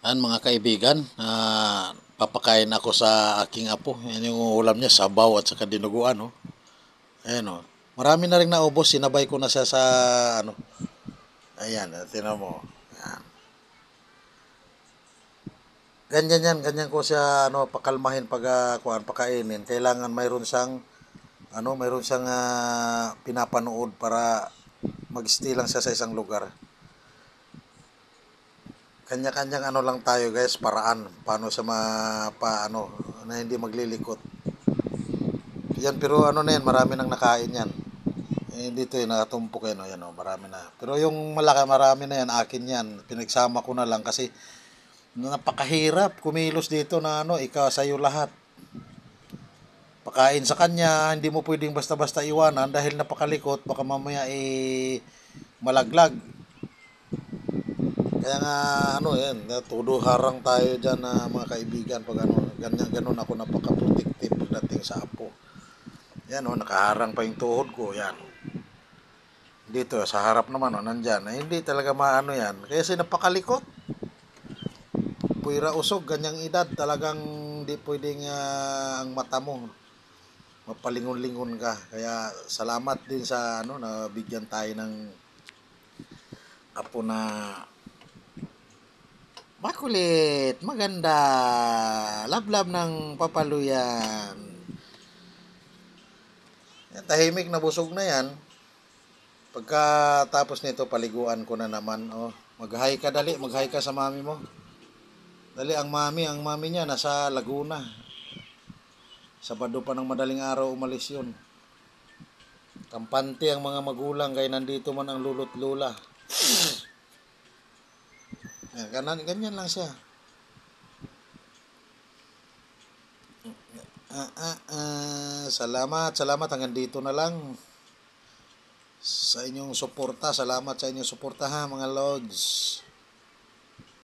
Mga kaibigan, papakain ako sa aking apo. Yan yung ulam niya, sabaw at saka dinuguan, oh. Ayan, oh. Marami na rin naubos, sinabay ko na siya sa, ano, ayan, tinan mo. Ayan. Ganyan yan, ganyan ko siya, pakalmahin pag, pakainin. Kailangan mayroon siyang pinapanood para mag-stay lang siya sa isang lugar. Kanya-kanyang ano lang tayo guys, paraan paano siya na hindi maglilikot. Yan, pero ano na yan, marami nang nakain yan. Dito nakatumpok yan, yan marami na. Pero yung malaki, marami na yan, akin yan. Pinagsama ko na lang kasi napakahirap kumilos dito na ikaw sa'yo lahat. Pakain sa kanya, hindi mo pwedeng basta-basta iwanan dahil napakalikot, baka mamaya malaglag. Kaya nga yan, todo harang tayo diyan na mga kaibigan pag ganyan ganon ako napaka-protective pagdating sa apo. Yan nakaharang pa yung tuhod ko, yan. Dito sa harap naman nandyan. Hindi talaga maano yan. Kasi napakalikot. Puwira usog, ganyang edad talagang di pwedeng ang mata mo mapalingon-lingon ka. Kaya salamat din sa na bigyan tayo ng apo na makulit, maganda, lablab ng papaluyan. Yan, tahimik na busog na yan. Pagkatapos nito, paliguan ko na naman. Mag-hi ka dali, mag-hi ka sa mami mo. Dali, ang mami niya nasa Laguna. Sabado pa ng madaling araw umalis yun. Kampante ang mga magulang kaya nandito man ang lolo't lola. Ganyan lang siya. Salamat hanggang dito na lang sa inyong suporta. Salamat sa inyong suporta ha mga lods.